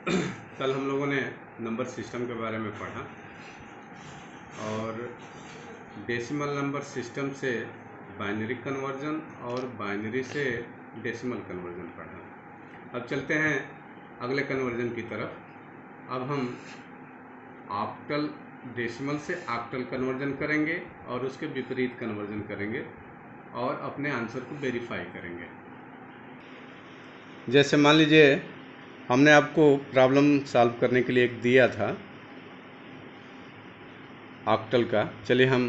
कल हम लोगों ने नंबर सिस्टम के बारे में पढ़ा और डेसिमल नंबर सिस्टम से बाइनरी कन्वर्जन और बाइनरी से डेसिमल कन्वर्जन पढ़ा। अब चलते हैं अगले कन्वर्जन की तरफ। अब हम ऑक्टल डेसिमल से ऑक्टल कन्वर्जन करेंगे और उसके विपरीत कन्वर्जन करेंगे और अपने आंसर को वेरीफाई करेंगे। जैसे मान लीजिए हमने आपको प्रॉब्लम सॉल्व करने के लिए एक दिया था ऑक्टल का। चलिए हम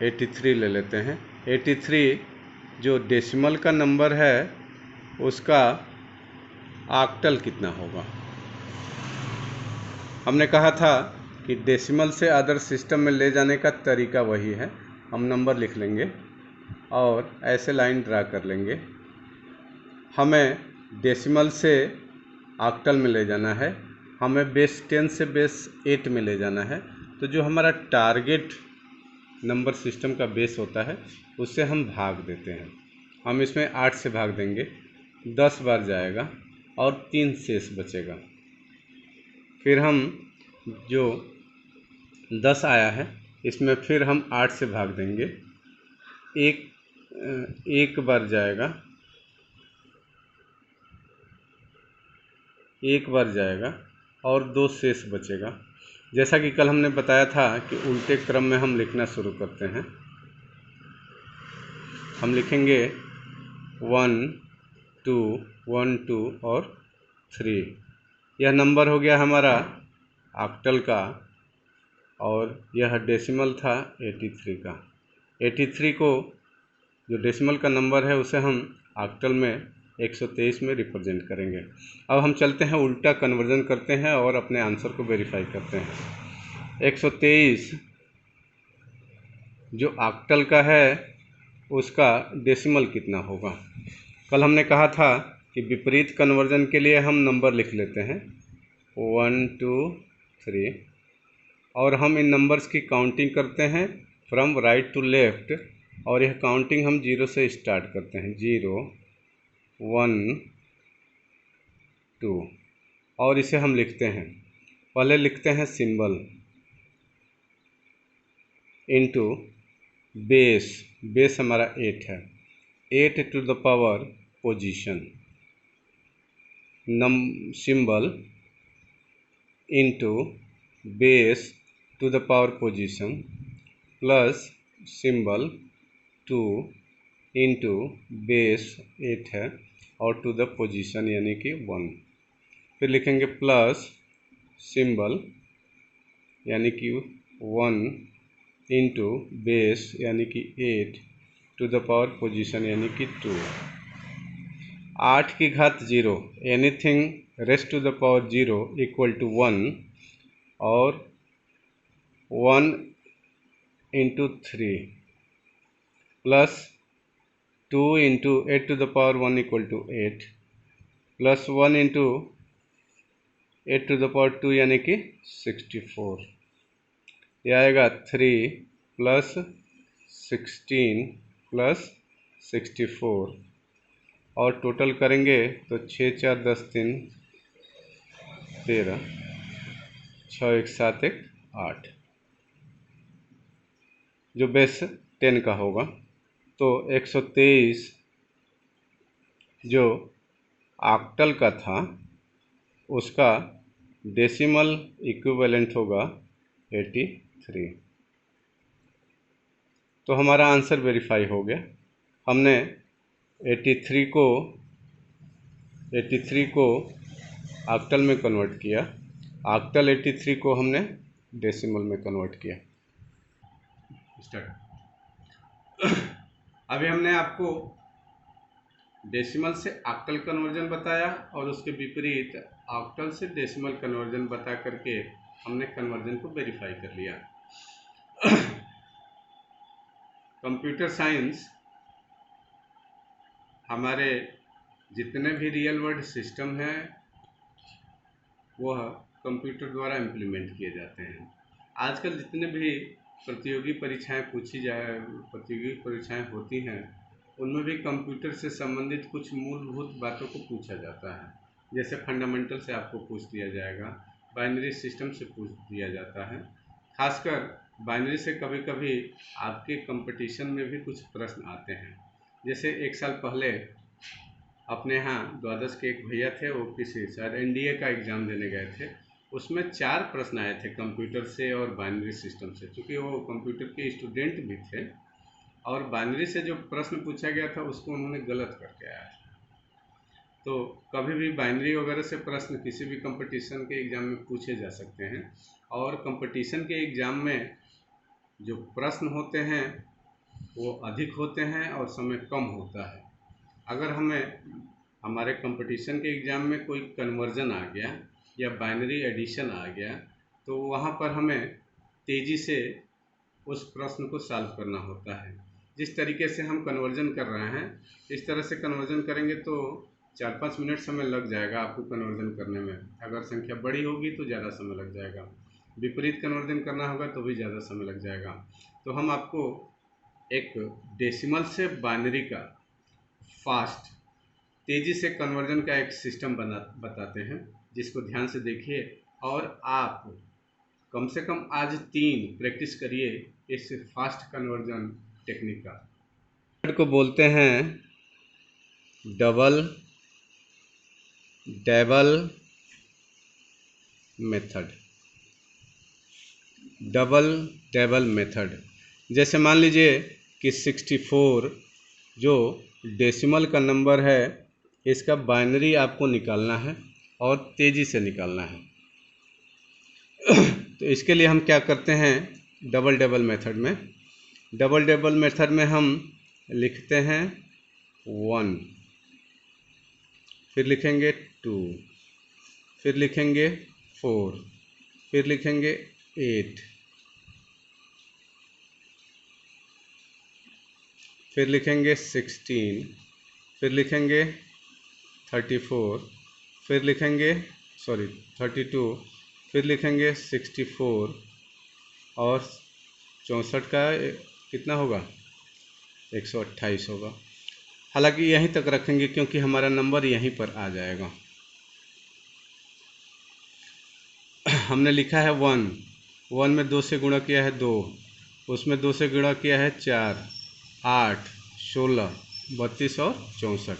83 ले लेते हैं। 83 जो डेसिमल का नंबर है उसका ऑक्टल कितना होगा। हमने कहा था कि डेसिमल से अदर सिस्टम में ले जाने का तरीका वही है। हम नंबर लिख लेंगे और ऐसे लाइन ड्रा कर लेंगे। हमें डेसिमल से ऑक्टल में ले जाना है, हमें बेस 10 से बेस 8 में ले जाना है। तो जो हमारा टारगेट नंबर सिस्टम का बेस होता है उससे हम भाग देते हैं। हम इसमें 8 से भाग देंगे, 10 बार जाएगा और 3 शेष बचेगा। फिर हम जो 10 आया है इसमें फिर हम 8 से भाग देंगे, एक बार जाएगा, एक बार जाएगा और 2 शेष बचेगा। जैसा कि कल हमने बताया था कि उल्टे क्रम में हम लिखना शुरू करते हैं। हम लिखेंगे 1 2 1 2 और 3। यह नंबर हो गया हमारा ऑक्टल का और यह डेसिमल था 83 का। 83 को जो डेसिमल का नंबर है उसे हम ऑक्टल में 123 में रिप्रेजेंट करेंगे। अब हम चलते हैं उल्टा कन्वर्जन करते हैं और अपने आंसर को वेरीफाई करते हैं। 123 जो ऑक्टल का है उसका डेसिमल कितना होगा। कल हमने कहा था कि विपरीत कन्वर्जन के लिए हम नंबर लिख लेते हैं 1 2 3 और हम इन नंबर्स की काउंटिंग करते हैं फ्रॉम राइट टू लेफ्ट। और यह काउंटिंग हम 0 से स्टार्ट करते हैं, 0 1 2 और इसे हम लिखते हैं। पहले लिखते हैं सिंबल इनटू बेस। बेस हमारा 8 है, 8 to the power position symbol into base to the power position plus symbol 2 into base 8 है और टू द पोजीशन यानी कि 1। फिर लिखेंगे प्लस सिंबल यानी कि 1 इंटू बेस यानी कि 8 टू द पावर पोजीशन यानी कि 2। 8 की घात 0, anything raised to the power 0 equal to 1 और 1 into 3 plus 2 into 8 to the power 1 equal to 8 plus 1 into 8 to the power 2 यानी कि 64। यह आएगा 3 प्लस 16 प्लस 64 और टोटल करेंगे तो 6 4 10 3 13 6 1 7 1 8 जो बेस 10 का होगा। तो 123 जो ऑक्टल का था उसका डेसिमल इक्विवेलेंट होगा 83। तो हमारा आंसर वेरीफाई हो गया। हमने 83 को ऑक्टल में कन्वर्ट किया, ऑक्टल 83 को हमने डेसिमल में कन्वर्ट किया। स्टार्ट। अभी हमने आपको डेसिमल से ऑक्टल कन्वर्जन बताया और उसके विपरीत ऑक्टल से डेसिमल कन्वर्जन बता करके हमने कन्वर्जन को वेरीफाई कर लिया। कंप्यूटर साइंस हमारे जितने भी रियल वर्ल्ड सिस्टम हैं वह कंप्यूटर द्वारा इम्प्लीमेंट किए जाते हैं। आजकल जितने भी प्रतियोगी परीक्षाएं होती हैं उनमें भी कंप्यूटर से संबंधित कुछ मूलभूत बातों को पूछा जाता है। जैसे फंडामेंटल से आपको पूछ दिया जाएगा, बाइनरी सिस्टम से पूछ दिया जाता है। खासकर बाइनरी से कभी कभी आपके कंपटीशन में भी कुछ प्रश्न आते हैं। जैसे एक साल पहले अपने यहाँ द्वादश के एक भैया थे, वो किसी शायद एनडीए का एग्ज़ाम देने गए थे। उसमें 4 प्रश्न आए थे कंप्यूटर से और बाइनरी सिस्टम से, क्योंकि वो कंप्यूटर के स्टूडेंट भी थे और बाइनरी से जो प्रश्न पूछा गया था उसको उन्होंने गलत करके आया था। तो कभी भी बाइनरी वगैरह से प्रश्न किसी भी कंपटीशन के एग्ज़ाम में पूछे जा सकते हैं, और कंपटीशन के एग्ज़ाम में जो प्रश्न होते हैं वो अधिक होते हैं और समय कम होता है। अगर हमें हमारे कंपटीशन के एग्ज़ाम में कोई कन्वर्जन आ गया या बाइनरी एडिशन आ गया, तो वहाँ पर हमें तेज़ी से उस प्रश्न को सॉल्व करना होता है। जिस तरीके से हम कन्वर्जन कर रहे हैं, इस तरह से कन्वर्जन करेंगे तो 4-5 मिनट समय लग जाएगा आपको कन्वर्जन करने में। अगर संख्या बड़ी होगी तो ज़्यादा समय लग जाएगा, विपरीत कन्वर्जन करना होगा तो भी ज़्यादा समय लग जाएगा। तो हम आपको एक डेसिमल से बाइनरी का फास्ट, तेज़ी से कन्वर्जन का एक सिस्टम बताते हैं, जिसको ध्यान से देखिए और आप कम से कम आज 3 प्रैक्टिस करिए इस फास्ट कन्वर्जन टेक्निक का। को बोलते हैं double devil method. Double devil method, जैसे मान लीजिए कि 64 जो डेसिमल का नंबर है, इसका बाइनरी आपको निकालना है और तेज़ी से निकालना है। तो इसके लिए हम क्या करते हैं, डबल डेबल मेथड में, डबल डेबल मेथड में हम लिखते हैं 1, फिर लिखेंगे 2, फिर लिखेंगे 4, फिर लिखेंगे 8, फिर लिखेंगे 16, फिर लिखेंगे 34, फिर लिखेंगे 32, फिर लिखेंगे 64 और 64 का कितना होगा, 128 होगा। हालांकि यहीं तक रखेंगे क्योंकि हमारा नंबर यहीं पर आ जाएगा। हमने लिखा है 1 में 2 से गुणा किया है 2, उसमें 2 से गुणा किया है 4, 8, 16, 32 और 64।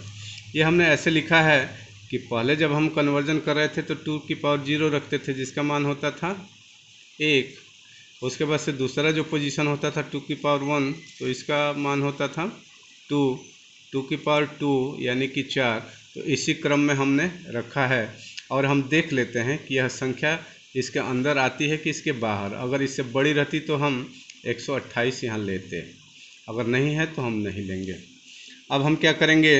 ये हमने ऐसे लिखा है कि पहले जब हम कन्वर्जन कर रहे थे तो 2 की पावर 0 रखते थे, जिसका मान होता था 1। उसके बाद से दूसरा जो पोजीशन होता था 2 की पावर 1, तो इसका मान होता था 2 की पावर 2 यानी कि 4। तो इसी क्रम में हमने रखा है और हम देख लेते हैं कि यह संख्या इसके अंदर आती है कि इसके बाहर। अगर इससे बड़ी रहती तो हम 128 यहाँ लेते, अगर नहीं है तो हम नहीं लेंगे। अब हम क्या करेंगे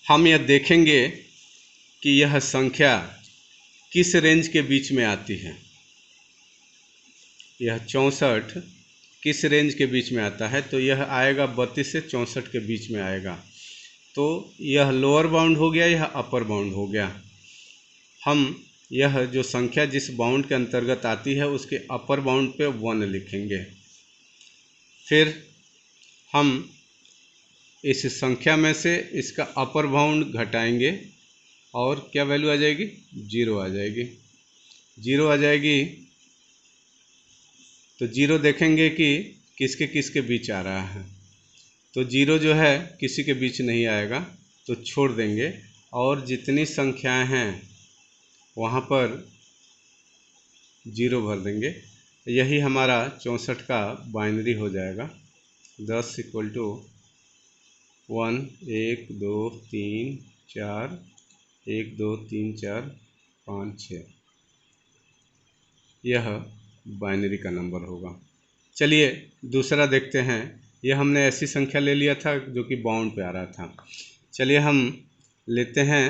हम यह देखेंगे कि यह संख्या किस रेंज के बीच में आती है। यह 64 किस रेंज के बीच में आता है, तो यह आएगा 32 से 64 के बीच में आएगा। तो यह लोअर बाउंड हो गया, यह अपर बाउंड हो गया। हम यह जो संख्या जिस बाउंड के अंतर्गत आती है उसके अपर बाउंड पे 1 लिखेंगे। फिर हम इस संख्या में से इसका अपर बाउंड घटाएंगे और क्या वैल्यू आ जाएगी, 0 आ जाएगी। 0 आ जाएगी तो 0 देखेंगे कि किसके किसके बीच आ रहा है। तो 0 जो है किसी के बीच नहीं आएगा तो छोड़ देंगे, और जितनी संख्याएं हैं वहाँ पर 0 भर देंगे। यही हमारा 64 का बाइनरी हो जाएगा। 10 = 1 1 2 3 4 1 2 3 4 5 6, यह बाइनरी का नंबर होगा। चलिए दूसरा देखते हैं। यह हमने ऐसी संख्या ले लिया था जो कि बाउंड पे आ रहा था। चलिए हम लेते हैं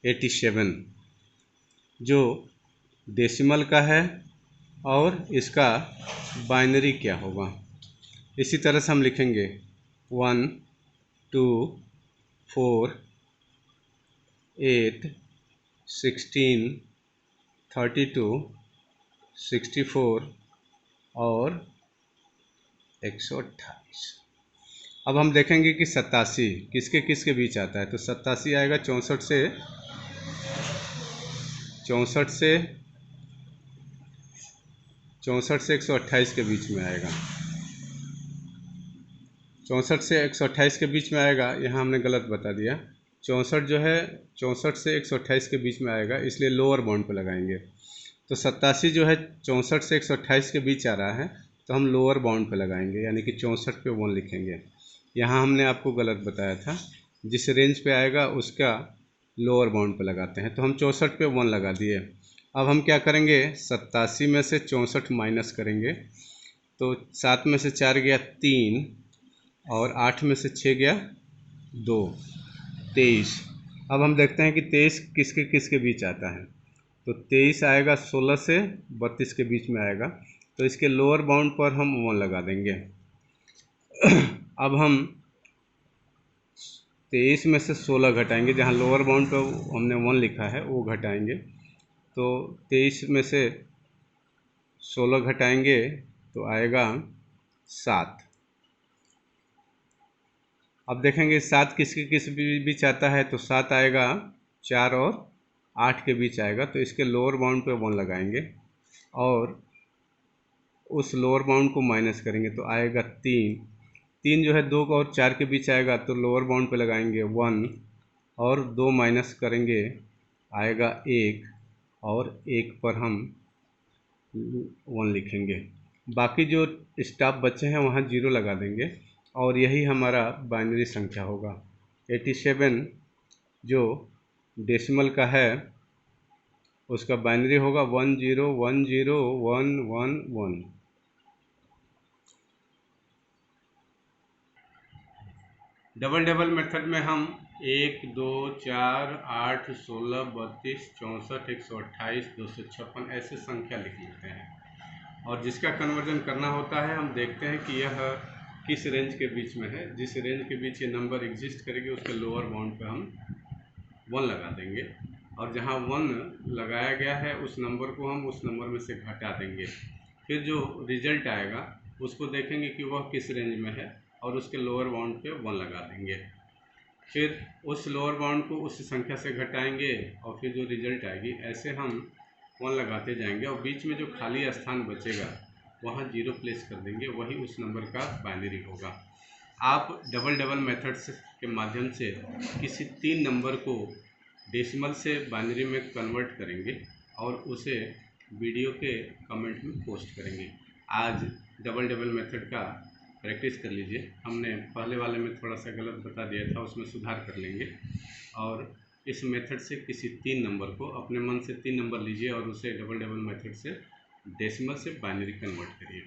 87 जो डेसिमल का है और इसका बाइनरी क्या होगा। इसी तरह से हम लिखेंगे 1 2 4 8 16 32 64 और 128। अब हम देखेंगे कि 87 किसके किसके बीच आता है। तो 87 आएगा 64 से 128 के बीच में आएगा। 64 से 128 के बीच में आएगा। यहाँ हमने गलत बता दिया। 64 जो है 64 से 128 के बीच में आएगा, इसलिए लोअर बाउंड पे लगाएंगे। तो 87 जो है 64 से 128 के बीच आ रहा है, तो हम लोअर बाउंड पे लगाएंगे, यानी कि 64 पे 1 लिखेंगे। यहाँ हमने आपको गलत बताया था, जिस रेंज पे आएगा उसका लोअर बाउंड पे लगाते हैं। तो हम 64 पे 1 लगा दिए। अब हम क्या करेंगे, 87 में से 64 माइनस करेंगे। तो 7 में से 4 गया 3 और 8 में से 6 गया 2, 23। अब हम देखते हैं कि 23 किसके किसके बीच आता है। तो 23 आएगा 16 से 32 के बीच में आएगा, तो इसके लोअर बाउंड पर हम 1 लगा देंगे। अब हम 23 में से 16 घटाएंगे, जहाँ लोअर बाउंड पर हमने 1 लिखा है वो घटाएंगे। तो 23 में से 16 घटाएंगे तो आएगा 7। अब देखेंगे 7 किसके किस बीच आता है। तो 7 आएगा 4 और 8 के बीच आएगा, तो इसके लोअर बाउंड पे 1 लगाएंगे और उस लोअर बाउंड को माइनस करेंगे, तो आएगा 3 जो है 2 और 4 के बीच आएगा, तो लोअर बाउंड पे लगाएंगे 1 और 2 माइनस करेंगे आएगा 1 और 1 पर हम 1 लिखेंगे। बाकी जो स्टाफ बचे हैं वहाँ 0 लगा देंगे और यही हमारा बाइनरी संख्या होगा। 87 जो डेसिमल का है उसका बाइनरी होगा 1010111। डबल मेथड में हम 1 2 4 8 16 32 64 128 256 ऐसे संख्या लिख लेते हैं, और जिसका कन्वर्जन करना होता है हम देखते हैं कि यह किस रेंज के बीच में है। जिस रेंज के बीच ये नंबर एग्जिस्ट करेगी उसके लोअर बाउंड पे हम 1 लगा देंगे, और जहाँ 1 लगाया गया है उस नंबर को हम उस नंबर में से घटा देंगे। फिर जो रिजल्ट आएगा उसको देखेंगे कि वह किस रेंज में है और उसके लोअर बाउंड पे 1 लगा देंगे। फिर उस लोअर बाउंड को उस संख्या से घटाएंगे और फिर जो रिजल्ट आएगी ऐसे हम 1 लगाते जाएंगे, और बीच में जो खाली स्थान बचेगा वहाँ 0 प्लेस कर देंगे, वही उस नंबर का बाइनरी होगा। आप डबल मेथड्स के माध्यम से किसी 3 नंबर को डेसिमल से बाइनरी में कन्वर्ट करेंगे और उसे वीडियो के कमेंट में पोस्ट करेंगे। आज डबल मेथड का प्रैक्टिस कर लीजिए। हमने पहले वाले में थोड़ा सा गलत बता दिया था, उसमें सुधार कर लेंगे। और इस मेथड से किसी 3 नंबर को अपने मन से 3 नंबर लीजिए और उसे डबल मेथड से डेसिमल से बाइनरी कन्वर्ट करिए।